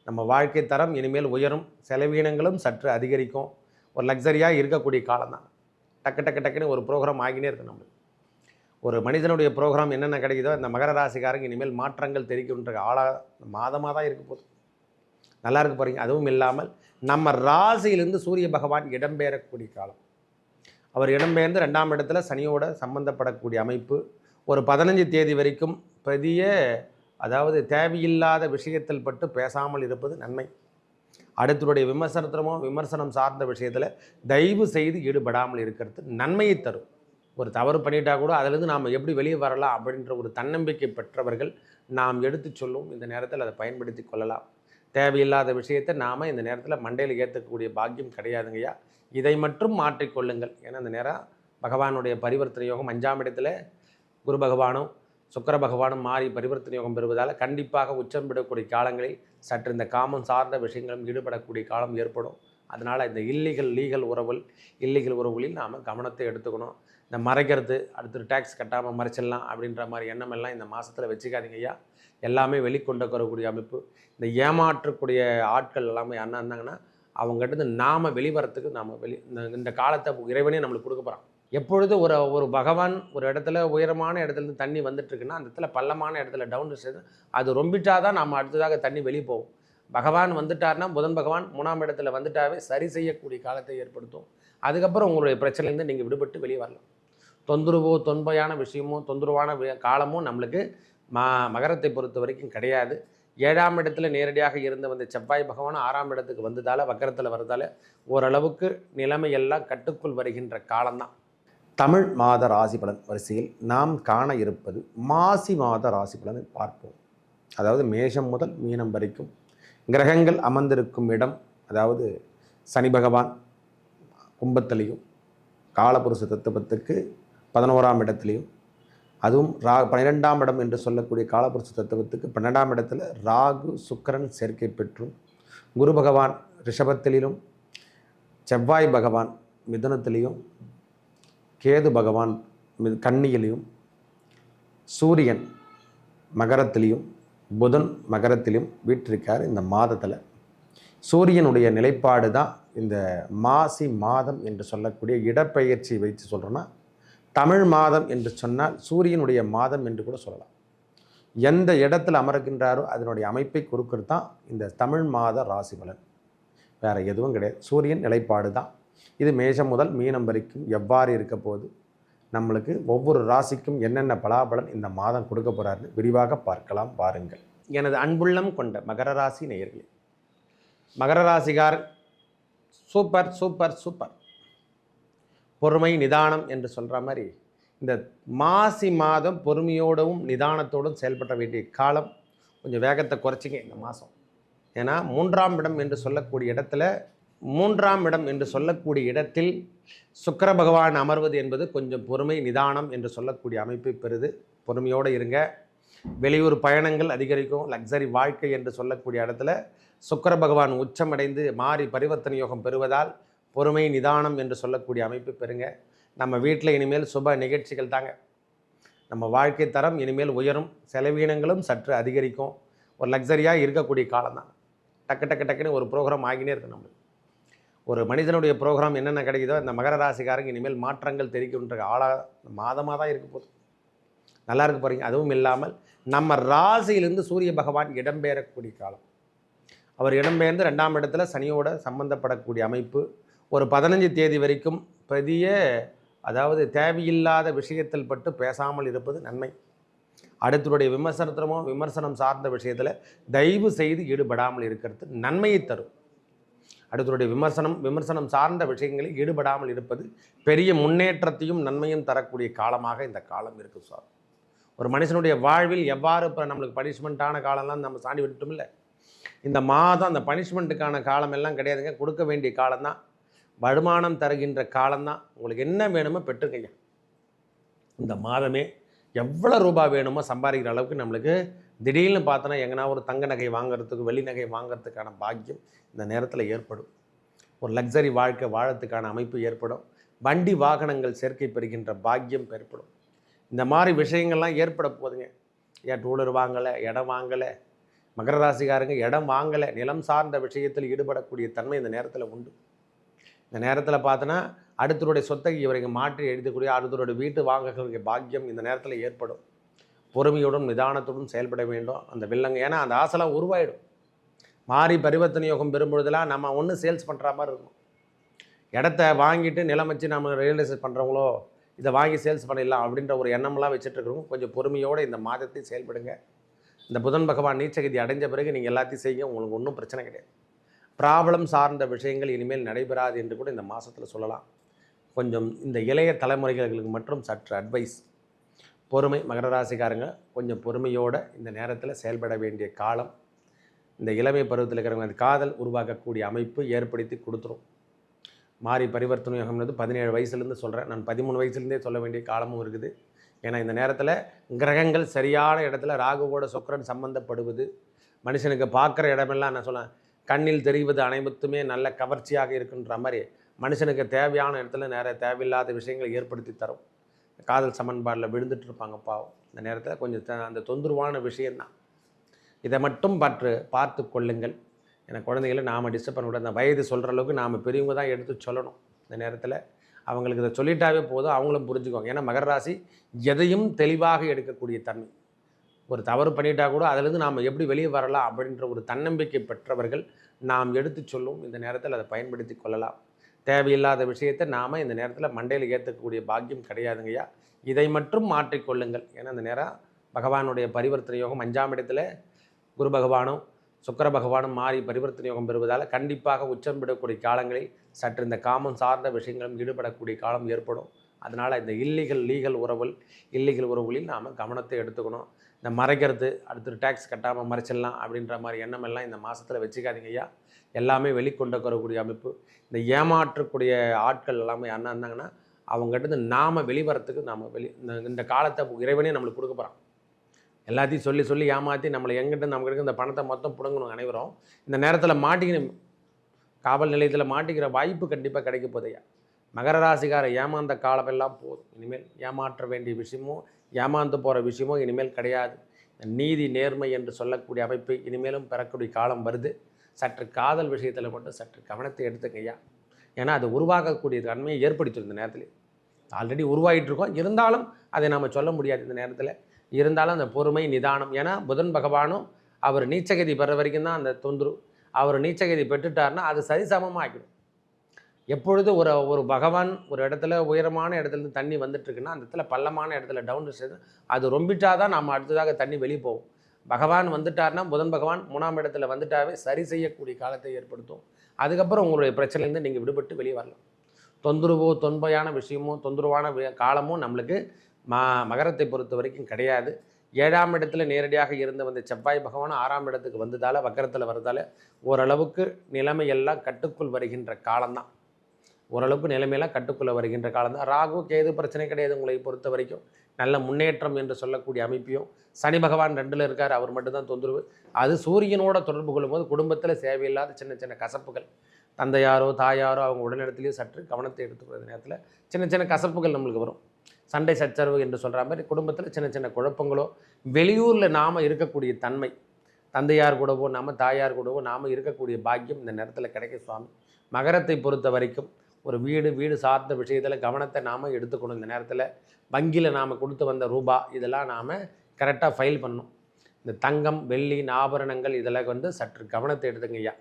நம்ம வாழ்க்கை தரம் இனிமேல் உயரும், செலவீனங்களும் சற்று அதிகரிக்கும். ஒரு லக்ஸரியாக இருக்கக்கூடிய காலம் தான். டக்குன்னு ஒரு ப்ரோக்ராம் ஆகினே இருக்குது நம்மளுக்கு. ஒரு மனிதனுடைய ப்ரோக்ராம் என்னென்ன கிடைக்குதோ இந்த மகர ராசிக்காரங்க இனிமேல் மாற்றங்கள் தெரிவிக்கின்ற மாதமாக தான் இருக்க போகுது. நல்லா இருக்கு பாருங்க. அதுவும் இல்லாமல் நம்ம ராசியிலிருந்து சூரிய பகவான் இடம்பெயரக்கூடிய காலம். அவர் இடம்பெயர்ந்து 2ஆம் இடத்துல சனியோட சம்பந்தப்படக்கூடிய அமைப்பு. ஒரு 15 தேதி வரைக்கும் பெரிய அதாவது தேவையில்லாத விஷயத்தில் பட்டு பேசாமல் இருப்பது நன்மை. அடுத்தருடைய விமர்சனம் சார்ந்த விஷயத்தில் தயவு செய்து ஈடுபடாமல் இருக்கிறது நன்மையை தரும். ஒரு தவறு பண்ணிட்டா கூட அதிலிருந்து நாம் எப்படி வெளியே வரலாம் அப்படின்ற ஒரு தன்னம்பிக்கை பெற்றவர்கள் நாம் எடுத்து சொல்லும் இந்த நேரத்தில் அதை பயன்படுத்தி கொள்ளலாம். தேவையில்லாத விஷயத்தை நாம் இந்த நேரத்தில் மண்டையில் ஏற்றக்கூடிய பாக்கியம் கிடையாதுங்கய்யா. இதை மட்டும் மாற்றிக்கொள்ளுங்கள். ஏன்னா இந்த நேரம் பகவானுடைய பரிவர்த்தனை யோகம் 5ஆம் இடத்துல குரு பகவானும் சுக்கிர பகவானும் மாறி பரிவர்த்தனை யோகம் பெறுவதால் கண்டிப்பாக உச்சம் விடக்கூடிய காலங்களில் சற்று இந்த காமம் சார்ந்த விஷயங்களும் ஈடுபடக்கூடிய காலம் ஏற்படும். அதனால் இந்த இல்லீகல் உறவுகளில் நாம் கவனத்தை எடுத்துக்கணும். இந்த மறைக்கிறது, அடுத்து டேக்ஸ் கட்டாமல் மறைச்சிடலாம் அப்படின்ற மாதிரி எண்ணம் எல்லாம் இந்த மாதத்தில் வச்சுக்காதீங்க ஐயா. எல்லாமே வெளிக்கொண்டு வரக்கூடிய அமைப்பு. இந்த ஏமாற்றக்கூடிய ஆட்கள் எல்லாமே என்ன இருந்தாங்கன்னா அவங்ககிட்ட நாம் வெளிவரத்துக்கு நாம் இந்த காலத்தை இறைவனே நம்மளுக்கு கொடுக்க போகிறான். எப்பொழுது ஒரு பகவான் ஒரு இடத்துல உயரமான இடத்துலேருந்து தண்ணி வந்துட்டுருக்குன்னா அந்த இடத்துல பள்ளமான இடத்துல டவுன் அது ரொம்பிட்டாதான் நாம் அடுத்ததாக தண்ணி வெளியே போகும். பகவான் வந்துட்டார்னா புதன் பகவான் 3ஆம் இடத்துல வந்துட்டாவே சரி செய்யக்கூடிய காலத்தை ஏற்படுத்தும். அதுக்கப்புறம் உங்களுடைய பிரச்சனையிலேருந்து நீங்கள் விடுபட்டு வெளியே வரலாம். தொந்தரவான விஷயமோ தொந்தரவான காலமோ நம்மளுக்கு மகரத்தை பொறுத்த வரைக்கும் கிடையாது. 7ஆம் இடத்துல நேரடியாக இருந்து வந்த செவ்வாய் பகவான் 6ஆம் இடத்துக்கு வந்ததால் வக்கரத்தில் வர்றதால ஓரளவுக்கு நிலைமையெல்லாம் கட்டுக்குள் வருகின்ற காலம்தான். தமிழ் மாத ராசி பலன் வரிசையில் நாம் காண இருப்பது மாசி மாத ராசி பலனை பார்ப்போம். அதாவது மேஷம் முதல் மீனம் வரைக்கும் கிரகங்கள் அமர்ந்திருக்கும் இடம், அதாவது சனி பகவான் கும்பத்திலையும் காலபுருஷ தத்துவத்துக்கு 11ஆம் இடத்துலையும், அதுவும் 12ஆம் இடம் என்று சொல்லக்கூடிய காலபுருஷ தத்துவத்துக்கு 12ஆம் இடத்துல ராகு சுக்கிரன் சேர்க்கை பெற்றும், குரு பகவான் ரிஷபத்திலும், செவ்வாய் பகவான் மிதுனத்திலையும், கேது பகவான் கன்னியிலையும், சூரியன் மகரத்திலையும், புதன் மகரத்திலையும் வீற்றிருக்கார். இந்த மாதத்தில் சூரியனுடைய நிலைப்பாடு தான் இந்த மாசி மாதம் என்று சொல்லக்கூடிய இடப்பெயர்ச்சி வைத்து சொல்கிறோன்னா தமிழ் மாதம் என்று சொன்னால் சூரியனுடைய மாதம் என்று கூட சொல்லலாம். எந்த இடத்துல அமர்கின்றாரோ அதனுடைய அமைப்பை கொடுக்கறது தான் இந்த தமிழ் மாத ராசி பலன். வேறு எதுவும் கிடையாது. சூரியன் நிலைப்பாடு தான் இது. மேஷம் முதல் மீனம் வரைக்கும் எவ்வாறு இருக்க போகுது, நம்மளுக்கு ஒவ்வொரு ராசிக்கும் என்னென்ன பலாபலன் இந்த மாதம் கொடுக்க போகிறாருன்னு விரிவாக பார்க்கலாம் பாருங்கள். எனது அன்புள்ளம் கொண்ட மகர ராசி நேயர்களே, மகர ராசிகார் சூப்பர் சூப்பர் சூப்பர். பொறுமை நிதானம் என்று சொல்கிற மாதிரி இந்த மாசி மாதம் பொறுமையோடவும் நிதானத்தோடும் செயல்பட வேண்டிய காலம். கொஞ்சம் வேகத்தை குறைச்சிங்க இந்த மாதம். ஏன்னா 3ஆம் இடம் என்று சொல்லக்கூடிய இடத்தில் சுக்கிர பகவான் அமர்வது என்பது கொஞ்சம் பொறுமை நிதானம் என்று சொல்லக்கூடிய அமைப்பை பெறுது. பொறுமையோடு இருங்க. வெளியூர் பயணங்கள் அதிகரிக்கும். லக்ஸரி வாழ்க்கை என்று சொல்லக்கூடிய இடத்துல சுக்கிர பகவான் உச்சமடைந்து மாறி பரிவர்த்தனை யோகம் பெறுவதால் பொறுமை நிதானம் என்று சொல்லக்கூடிய அமைப்பு பெறுங்க. நம்ம வீட்டில் இனிமேல் சுப நிகழ்ச்சிகள் தாங்க. நம்ம வாழ்க்கை தரம் இனிமேல் உயரும், செலவீனங்களும் சற்று அதிகரிக்கும். ஒரு லக்ஸரியாக இருக்கக்கூடிய காலம் தான். டக்குன்னு ஒரு ப்ரோக்ராம் ஆகினே இருக்குது நம்மளுக்கு. ஒரு மனிதனுடைய ப்ரோக்ராம் என்னென்ன கிடைக்குதோ இந்த மகர ராசிக்காரங்க இனிமேல் மாற்றங்கள் தெரிவிக்கின்ற மாதமாக தான் இருக்க போகுது. நல்லா இருக்கு பாருங்க. அதுவும் இல்லாமல் நம்ம ராசியிலிருந்து சூரிய பகவான் இடம்பெயரக்கூடிய காலம். அவர் இடம்பெயர்ந்து 2ஆம் இடத்துல சனியோட சம்பந்தப்படக்கூடிய அமைப்பு. ஒரு 15 தேதி வரைக்கும் பெரிய அதாவது தேவையில்லாத விஷயத்தில் பட்டு பேசாமல் இருப்பது நன்மை. அடுத்தருடைய விமர்சனம் சார்ந்த விஷயத்தில் தயவு செய்து ஈடுபடாமல் இருக்கிறது நன்மையை தரும். அடுத்தருடைய விமர்சனம் சார்ந்த விஷயங்களில் ஈடுபடாமல் இருப்பது பெரிய முன்னேற்றத்தையும் நன்மையும் தரக்கூடிய காலமாக இந்த காலம் இருக்குது சார். ஒரு மனுஷனுடைய வாழ்வில் எவ்வாறு இப்போ நம்மளுக்கு பனிஷ்மெண்ட்டான காலம்லாம் நம்ம சாண்டி விட்டுட்டோம் இல்லை. இந்த மாதம் அந்த பனிஷ்மெண்ட்டுக்கான காலம் எல்லாம் கிடையாதுங்க. கொடுக்க வேண்டிய காலம்தான். வருமானம் தருகின்ற காலம்தான். உங்களுக்கு என்ன வேணுமோ பெற்றுக்கங்க. இந்த மாதமே எவ்வளோ ரூபாய் வேணுமோ சம்பாதிக்கிற அளவுக்கு நம்மளுக்கு திடீர்னு பார்த்தோன்னா எங்கன்னா ஒரு தங்க நகை வாங்கிறதுக்கு வெள்ளி நகை வாங்கிறதுக்கான பாக்கியம் இந்த நேரத்தில் ஏற்படும். ஒரு லக்ஸரி வாழ்க்கை வாழறதுக்கான அமைப்பு ஏற்படும். வண்டி வாகனங்கள் சேர்க்கை பெறுகின்ற பாக்கியம் ஏற்படும். இந்த மாதிரி விஷயங்கள்லாம் ஏற்பட போகுதுங்க. ஏன் டூலர் வாங்கலை, இடம் வாங்கலை, மகர ராசிக்காரங்க இடம் வாங்கலை, நிலம் சார்ந்த விஷயத்தில் ஈடுபடக்கூடிய தன்மை இந்த நேரத்தில் உண்டு. இந்த நேரத்தில் பார்த்தோன்னா அடுத்தருடைய சொத்தை இவருக்கு மாற்றி எழுதக்கூடிய அடுத்தருடைய வீட்டு வாங்கக்கூடிய பாக்கியம் இந்த நேரத்தில் ஏற்படும். பொறுமையுடன் நிதானத்துடன் செயல்பட வேண்டும். அந்த வில்லங்க ஏன்னா அந்த ஆசைலாம் உருவாயிடும். மாறி பரிவர்த்தனை யோகம் பெறும்பொழுதெல்லாம் நம்ம ஒன்று சேல்ஸ் பண்ணுற மாதிரி இருக்கும். இடத்த வாங்கிட்டு நிலம் வச்சு நம்ம ரியல் எஸ்டேட் பண்ணுறவங்களோ இதை வாங்கி சேல்ஸ் பண்ணிடலாம் அப்படின்ற ஒரு எண்ணம்லாம் வச்சுட்டு இருக்கிறவங்க கொஞ்சம் பொறுமையோடு இந்த மாதத்தை செயல்படுங்க. இந்த புதன் பகவான் நீச்சகதி அடைஞ்ச பிறகு நீங்கள் எல்லாத்தையும் செய்யுங்க, உங்களுக்கு ஒன்றும் பிரச்சனை கிடையாது. ப்ராப்ளம் சார்ந்த விஷயங்கள் இனிமேல் நடைபெறாது என்று கூட இந்த மாதத்தில் சொல்லலாம். கொஞ்சம் இந்த இளைய தலைமுறைகளுக்கு மற்றும் சற்று அட்வைஸ், பொறுமை. மகர ராசிக்காரங்க கொஞ்சம் பொறுமையோடு இந்த நேரத்தில் செயல்பட வேண்டிய காலம். இந்த இளமை பருவத்தில் இருக்கிறவங்க அந்த காதல் உருவாக்கக்கூடிய அமைப்பு ஏற்படுத்தி கொடுத்துரும். மாறி பரிவர்த்தனை யோகம்ன்றது 17 வயசுலேருந்து சொல்கிறேன், நான் 13 வயசுலேருந்தே சொல்ல வேண்டிய காலமும் இருக்குது. ஏன்னா இந்த நேரத்தில் கிரகங்கள் சரியான இடத்துல ராகுவோட சுக்கிரன் சம்பந்தப்படுவது, மனுஷனுக்கு பார்க்குற இடமெல்லாம் நான் சொல்ல கண்ணில் தெரிவது அனைத்துமே நல்ல கவர்ச்சியாக இருக்குன்ற மாதிரி மனுஷனுக்கு தேவையான இடத்துல நிறைய தேவையில்லாத விஷயங்களை ஏற்படுத்தி தரும். காதல் சமன்பாடில் விழுந்துட்டு இருப்பாங்க பாவம். இந்த நேரத்தில் கொஞ்சம் அந்த தொந்தரவான விஷயந்தான். இதை மட்டும் பார்த்து கொள்ளுங்கள். ஏன்னா குழந்தைகளை நாம் டிஸ்டர்ப் பண்ணக்கூடாது. அந்த வயது சொல்கிற அளவுக்கு நாம் பெரியவங்க தான் எடுத்து சொல்லணும். இந்த நேரத்தில் அவங்களுக்கு இதை சொல்லிட்டாவே போதும், அவங்களும் புரிஞ்சுக்குவாங்க. ஏன்னா மகர ராசி எதையும் தெளிவாக எடுக்கக்கூடிய தன்மை. ஒரு தவறு பண்ணிட்டா கூட அதிலிருந்து நாம் எப்படி வெளியே வரலாம் அப்படின்ற ஒரு தன்னம்பிக்கை பெற்றவர்கள் நாம் எடுத்து சொல்லும். இந்த நேரத்தில் அதை பயன்படுத்தி கொள்ளலாம். தேவையில்லாத விஷயத்தை நாம் இந்த நேரத்தில் மண்டையில் ஏற்றக்கூடிய பாக்கியம் கிடையாதுங்கய்யா. இதை மட்டும் மாற்றிக்கொள்ளுங்கள். ஏன்னா இந்த நேரம் பகவானுடைய பரிவர்த்தனை யோகம் 5ஆம் இடத்துல குரு பகவானும் சுக்கிர பகவானும் மாறி பரிவர்த்தனை யோகம் பெறுவதால் கண்டிப்பாக உச்சம் விடக்கூடிய காலங்களில் சற்று இந்த காமம் சார்ந்த விஷயங்களும் ஈடுபடக்கூடிய காலம் ஏற்படும். அதனால் இந்த லீகல் உறவுகளில் நாம் கவனத்தை எடுத்துக்கணும். இந்த மறைக்கிறது, அடுத்து டேக்ஸ் கட்டாமல் மறைச்சிடலாம் அப்படின்ற மாதிரி எண்ணமெல்லாம் இந்த மாதத்தில் வச்சுக்காதீங்க ஐயா. எல்லாமே வெளிக்கொண்டு வரக்கூடிய அமைப்பு. இந்த ஏமாற்றக்கூடிய ஆட்கள் எல்லாமே என்ன இருந்தாங்கன்னா அவங்ககிட்ட நாம் வெளிவரத்துக்கு நாம் இந்த காலத்தை இறைவனே நம்மளுக்கு கொடுக்க போகிறான். எல்லாத்தையும் சொல்லி ஏமாற்றி நம்மளை எங்கிட்ட நமக்கு இந்த பணத்தை மொத்தம் பிடுங்கணும். அனைவரும் இந்த நேரத்தில் மாட்டிக்கணும், காவல் நிலையத்தில் மாட்டிக்கிற வாய்ப்பு கண்டிப்பாக கிடைக்க போதையா. மகர ராசிக்கார ஏமாந்த காலமெல்லாம் போதும். இனிமேல் ஏமாற்ற வேண்டிய விஷயமோ ஏமாந்து போகிற விஷயமோ இனிமேல் கிடையாது. நீதி நேர்மை என்று சொல்லக்கூடிய அமைப்பு இனிமேலும் பெறக்கூடிய காலம் வருது. சற்று காதல் விஷயத்தில் மட்டும் சற்று கவனத்தை எடுத்துக்கையா. ஏன்னா அது உருவாகக்கூடிய தன்மையை ஏற்படுத்திடும். இந்த நேரத்தில் ஆல்ரெடி உருவாகிட்டு இருக்கோம், இருந்தாலும் அதை நாம் சொல்ல முடியாது. இந்த நேரத்தில் இருந்தாலும் அந்த பொறுமை நிதானம். ஏன்னா புதன் பகவானும் அவர் நீச்சகதி பெற வரைக்கும் தான் அந்த தொந்தரவு. அவர் நீச்சகதி பெற்றுட்டார்னா அது சரிசமமாகிடும். எப்பொழுது ஒரு பகவான் ஒரு இடத்துல உயரமான இடத்துலேருந்து தண்ணி வந்துட்டுருக்குன்னா அந்த இடத்துல பள்ளமான இடத்துல டவுன் அது ரொம்பிட்டாதான் நம்ம அடுத்ததாக தண்ணி வெளியே போகும். பகவான் வந்துட்டார்னா புதன் பகவான் 3ஆம் இடத்துல வந்துட்டாவே சரி செய்யக்கூடிய காலத்தை ஏற்படுத்தும். அதுக்கப்புறம் உங்களுடைய பிரச்சனையிலேருந்து நீங்கள் விடுபட்டு வெளியே வரலாம். தொன்பையான விஷயமோ தொந்தரவான காலமோ நம்மளுக்கு மகரத்தை பொறுத்த வரைக்கும் கிடையாது. 7ஆம் இடத்துல நேரடியாக இருந்து வந்த செவ்வாய் பகவான் 6ஆம் இடத்துக்கு வந்ததால் வக்கரத்தில் வரதால் ஓரளவுக்கு நிலைமையெல்லாம் கட்டுக்குள் வருகின்ற காலம்தான். ஓரளவுக்கு நிலைமையெல்லாம் கட்டுக்குள்ளே வருகின்ற காலம்தான். ராகு கேது பிரச்சனை கிடையாது. உங்களை பொறுத்த வரைக்கும் நல்ல முன்னேற்றம் என்று சொல்லக்கூடிய அமைப்பையும், சனி பகவான் 2ல் இருக்கார், அவர் மட்டும்தான் தொந்தரவு. அது சூரியனோட தொடர்பு கொள்ளும்போது குடும்பத்தில் தேவையில்லாத சின்ன சின்ன கசப்புகள், தந்தையாரோ தாயாரோ அவங்க உடல்நலத்திலேயும் சற்று கவனத்தை எடுத்துக்கிறது நேரத்தில் சின்ன கசப்புகள் நம்மளுக்கு வரும். சண்டை சச்சரவு என்று சொல்கிற மாதிரி குடும்பத்தில் சின்ன குழப்பங்களோ, வெளியூரில் நாம் இருக்கக்கூடிய தன்மை, தந்தையார் கூடவோ தாயார் கூடவோ நாம் இருக்கக்கூடிய பாக்கியம் இந்த நேரத்தில் கிடைக்கும் சுவாமி. மகரத்தை பொறுத்த வரைக்கும் ஒரு வீடு சார்ந்த விஷயத்தில் கவனத்தை நாம் எடுத்துக்கணும். இந்த நேரத்தில் வங்கியில் நாம் கொடுத்து வந்த ரூபா இதெல்லாம் நாம் கரெக்டாக ஃபைல் பண்ணணும். இந்த தங்கம் வெள்ளி ஆபரணங்கள் இதெல்லாம் சற்று கவனத்தை எடுத்துங்க ஐயா.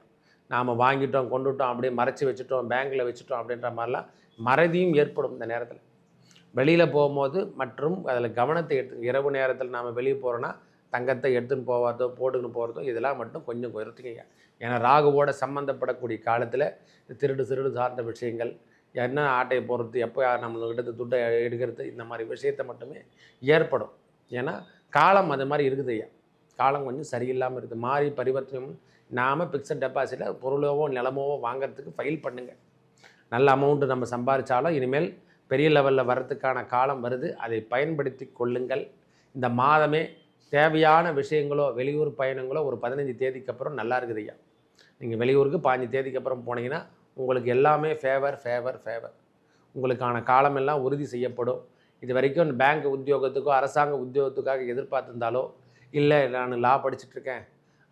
நாம் வாங்கிட்டோம் கொண்டுட்டோம் அப்படியே மறைச்சி வச்சுட்டோம் பேங்க்கில் வச்சுட்டோம் அப்படின்ற மாதிரிலாம் மறதியும் ஏற்படும். இந்த நேரத்தில் வெளியில் போகும்போது மற்றும் அதில் கவனத்தை எடுத்து, இரவு நேரத்தில் நாம் வெளியே போகிறோன்னா தங்கத்தை எடுத்துன்னு போகிறதோ போட்டுக்கின்னு போகிறதோ இதெல்லாம் மட்டும் கொஞ்சம் குறைத்துக்கங்க. ஏன்னா ராகுவோட சம்மந்தப்படக்கூடிய காலத்தில் திருடு சார்ந்த விஷயங்கள், என்ன ஆட்டையை போடுறது, எப்போ நம்மள்கிட்ட துட்டை எடுக்கிறது, இந்த மாதிரி விஷயத்தை மட்டுமே ஏற்படும். ஏன்னா காலம் அது மாதிரி இருக்குது ஐயா. காலம் கொஞ்சம் சரியில்லாமல் இருக்குது. மாறி பரிவர்த்தனை நாம் ஃபிக்ஸட் டெபாசிட்டில் பொருளோவோ நிலமோவோ வாங்கிறதுக்கு ஃபைல் பண்ணுங்கள். நல்ல அமௌண்ட்டு நம்ம சம்பாதிச்சாலும் இனிமேல் பெரிய லெவலில் வர்றதுக்கான காலம் வருது. அதை பயன்படுத்தி கொள்ளுங்கள். இந்த மாதமே தேவையான விஷயங்களோ வெளியூர் பயணங்களோ ஒரு 15 தேதிக்கு அப்புறம் நல்லா இருக்குது ஐயா. நீங்கள் வெளியூருக்கு 15 தேதிக்கு அப்புறம் போனீங்கன்னா உங்களுக்கு எல்லாமே ஃபேவர். உங்களுக்கான காலமெல்லாம் உறுதி செய்யப்படும். இது வரைக்கும் பேங்க் உத்தியோகத்துக்கோ அரசாங்க உத்தியோகத்துக்காக எதிர்பார்த்துருந்தாலோ, இல்லை நான் லா படிச்சுட்ருக்கேன்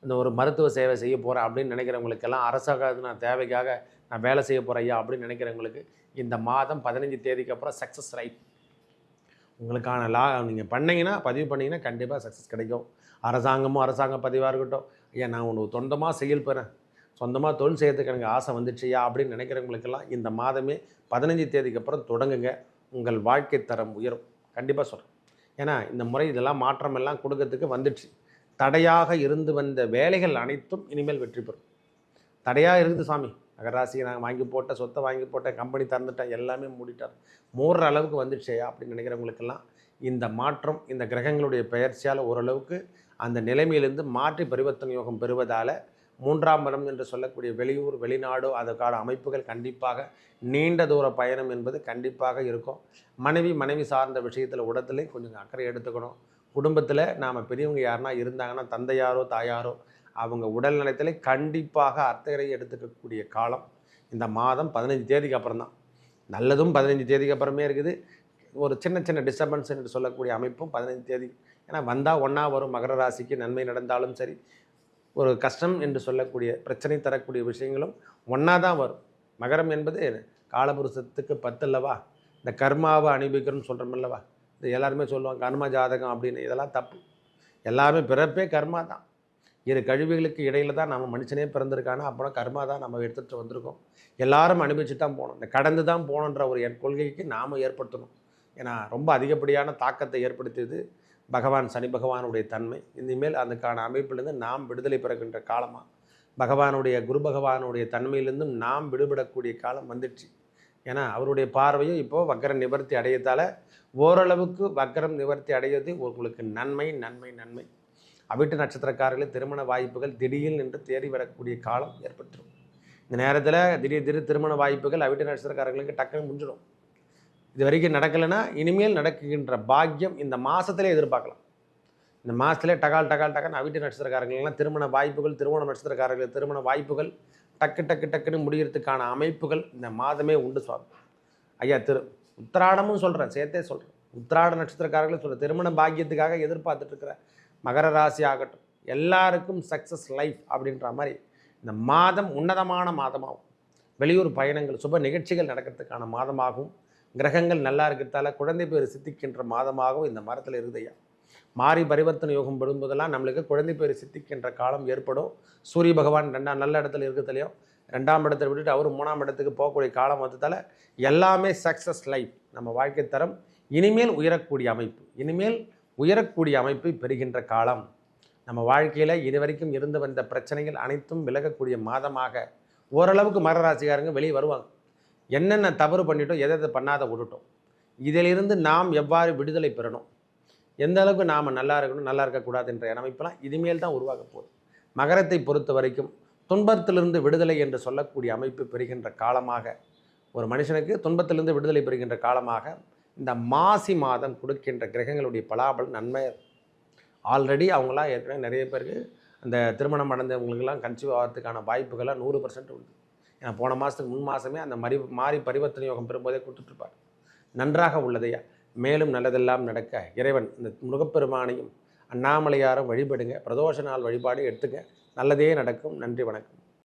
இந்த ஒரு மருத்துவ சேவை செய்ய போகிறேன் அப்படின்னு நினைக்கிறவங்களுக்கெல்லாம் அரசாங்க நான் தேவைக்காக நான் வேலை செய்ய போகிறேன் ஐயா அப்படின்னு நினைக்கிறவங்களுக்கு இந்த மாதம் 15 தேதிக்கு அப்புறம் சக்ஸஸ் ரைட் உங்களுக்கான நீங்கள் பண்ணிங்கன்னா பதிவு பண்ணிங்கன்னா கண்டிப்பாக சக்ஸஸ் கிடைக்கும். அரசாங்க பதிவாக இருக்கட்டும், ஐயா நான் ஒன்று சொந்தமாக செயல் பெறேன், சொந்தமாக தொழில் செய்யறதுக்கு எனக்கு ஆசை வந்துடுச்சுயா அப்படின்னு நினைக்கிறவங்களுக்கெல்லாம் இந்த மாதமே 15 தேதிக்கு அப்புறம் தொடங்குங்க. உங்கள் வாழ்க்கை தரம் உயரும். கண்டிப்பாக சொல்கிறேன். ஏன்னா இந்த முறை இதெல்லாம் மாற்றம் எல்லாம் கொடுக்கறதுக்கு வந்துடுச்சு. தடையாக இருந்து வந்த வேலைகள் அனைத்தும் இனிமேல் வெற்றி பெறும். தடையாக இருக்குது சாமி, மகராசியை நான் வாங்கி போட்டேன், சொத்தை வாங்கி போட்டேன், கம்பெனி திறந்துட்டேன், எல்லாமே மூடிட்டார், மூடுற அளவுக்கு வந்துடுச்சேயா அப்படின்னு நினைக்கிறவங்களுக்கெல்லாம் இந்த மாற்றம் இந்த கிரகங்களுடைய பெயர்ச்சியால் ஓரளவுக்கு அந்த நிலைமையிலிருந்து மாற்றி பரிவர்த்தனை யோகம் பெறுவதால் 3ஆம் இடம் என்று சொல்லக்கூடிய வெளியூர் வெளிநாடோ அதற்கான அமைப்புகள் கண்டிப்பாக நீண்ட தூர பயணம் என்பது கண்டிப்பாக இருக்கும். மனைவி சார்ந்த விஷயத்தில் உடத்துலேயும் கொஞ்சம் அக்கறை எடுத்துக்கணும். குடும்பத்தில் நாம் பெரியவங்க யாருன்னா இருந்தாங்கன்னா தந்தையாரோ தாயாரோ அவங்க உடல் நலத்தில் கண்டிப்பாக அக்கறை எடுத்துக்கக்கூடிய காலம் இந்த மாதம் 15 தேதிக்கு அப்புறம் தான். நல்லதும் 15 தேதிக்கு அப்புறமே இருக்குது. ஒரு சின்ன டிஸ்டர்பன்ஸ் என்று சொல்லக்கூடிய அமைப்பும் 15 தேதி. ஏன்னா வந்தால் ஒன்றா வரும். மகர ராசிக்கு நன்மை நடந்தாலும் சரி, ஒரு கஷ்டம் என்று சொல்லக்கூடிய பிரச்சனை தரக்கூடிய விஷயங்களும் ஒன்றா தான் வரும். மகரம் என்பது காலபுருஷத்துக்கு 10 அல்லவா, இந்த கர்மாவை அனுபவிக்கிறோன்னு சொல்கிறோம் அல்லவா. இது எல்லாருமே சொல்லுவாங்க கர்ம ஜாதகம் அப்படின்னு. இதெல்லாம் தப்பு. எல்லாமே பிறப்பே கர்மா தான். இரு கழிவுகளுக்கு இடையில தான் நம்ம மனுஷனே பிறந்திருக்கானா, அப்புறம் கர்மா தான் நம்ம எடுத்துகிட்டு வந்திருக்கோம். எல்லாரும் அனுபவிச்சு தான் போகணும். இந்த கடந்து தான் போகணுன்ற ஒரு கொள்கைக்கு நாம் ஏற்படுத்தணும். ஏன்னா ரொம்ப அதிகப்படியான தாக்கத்தை ஏற்படுத்தியது பகவான் சனி பகவானுடைய தன்மை. இனிமேல் அதுக்கான அமைப்பிலிருந்து நாம் விடுதலை பெறுகின்ற காலமாக பகவானுடைய குரு பகவானுடைய தன்மையிலிருந்தும் நாம் விடுபடக்கூடிய காலம் வந்துடுச்சு. ஏன்னா அவருடைய பார்வையும் இப்போது வக்கரம் நிவர்த்தி அடையத்தால் ஓரளவுக்கு வக்கரம் நிவர்த்தி அடைவது உங்களுக்கு நன்மை நன்மை நன்மை. அவிட்ட நட்சத்திரக்காரர்கள் திருமண வாய்ப்புகள் திடீர் என்று தேடி வரக்கூடிய காலம் ஏற்பட்டுரும். இந்த நேரத்தில் திடீர் திருமண வாய்ப்புகள் அவிட்ட நட்சத்திரக்காரர்களுக்கு டக்குன்னு முடிஞ்சிடும். இது வரைக்கும் நடக்கலைன்னா இனிமேல் நடக்குகின்ற பாக்கியம் இந்த மாதத்திலே எதிர்பார்க்கலாம். இந்த மாதத்திலே டகால் அவிட்ட நட்சத்திரக்காரர்கள்லாம் திருமண வாய்ப்புகள், திருமண நட்சத்திரக்காரர்கள் திருமண வாய்ப்புகள் டக்குன்னு முடிகிறதுக்கான அமைப்புகள் இந்த மாதமே உண்டு சுவாமி. ஐயா உத்திராடமும் சொல்கிறேன், சேர்த்தே சொல்கிறேன். உத்திராட நட்சத்திரக்காரர்களும் சொல்கிறேன். திருமண பாக்கியத்துக்காக எதிர்பார்த்துட்டு இருக்கிற மகர ராசி ஆகட்டும், எல்லாருக்கும் சக்ஸஸ் லைஃப் அப்படின்ற மாதிரி இந்த மாதம் உன்னதமான மாதமாகும். வெளியூர் பயணங்கள் சுப நிகழ்ச்சிகள் நடக்கிறதுக்கான மாதமாகவும், கிரகங்கள் நல்லா இருக்கிறதால குழந்தை பேர் சித்திக்கின்ற மாதமாகவும் இந்த மரத்தில் இருக்குதையா. மாறி பரிவர்த்தனை யோகம் படும்போதெல்லாம் நம்மளுக்கு குழந்தை பேர் சித்திக்கின்ற காலம் ஏற்படும். சூரிய பகவான் நல்ல இடத்துல இருக்கிறதுலையும் 2ஆம் இடத்தை விட்டுட்டு அவர் 3ஆம் இடத்துக்கு போகக்கூடிய காலம் வந்ததால் எல்லாமே சக்ஸஸ் லைஃப். நம்ம வாழ்க்கை தரம் இனிமேல் உயரக்கூடிய அமைப்பை பெறுகின்ற காலம். நம்ம வாழ்க்கையில் இதுவரைக்கும் இருந்து வந்த பிரச்சனைகள் அனைத்தும் விலகக்கூடிய மாதமாக ஓரளவுக்கு மகர ராசிக்காரங்க வெளியே வருவாங்க. என்னென்ன தவறு பண்ணிட்டோம், எதை பண்ணாத விட்டுட்டோம், இதிலிருந்து நாம் எவ்வாறு விடுதலை பெறணும், எந்த அளவுக்கு நாம் நல்லா இருக்கணும் நல்லா இருக்கக்கூடாது என்ற அமைப்பெல்லாம் இனிமேல் தான் உருவாக போகுது. மகரத்தை பொறுத்த வரைக்கும் துன்பத்திலிருந்து விடுதலை என்று சொல்லக்கூடிய அமைப்பு பெறுகின்ற காலமாக, ஒரு மனுஷனுக்கு துன்பத்திலிருந்து விடுதலை பெறுகின்ற காலமாக இந்த மாசி மாதம் கொடுக்கின்ற கிரகங்களுடைய பலாபலம் நன்மை. ஆல்ரெடி அவங்களாம் ஏற்கனவே நிறைய பேருக்கு அந்த திருமணம் அடைந்தவங்களுக்கெல்லாம் கன்சீவ் ஆகிறதுக்கான வாய்ப்புகள்லாம் 100% உண்டு. ஏன்னா போன மாதத்துக்கு முன் மாதமே அந்த மாறி பரிவர்த்தனை யோகம் பெறும்போதே கொடுத்துட்ருப்பார். நன்றாக உள்ளதையா. மேலும் நல்லதெல்லாம் நடக்க இறைவன் இந்த முருகப்பெருமானையும் அண்ணாமலையாரும் வழிபடுங்க. பிரதோஷ நாள் வழிபாடு எடுத்துங்க. நல்லதே நடக்கும். நன்றி, வணக்கம்.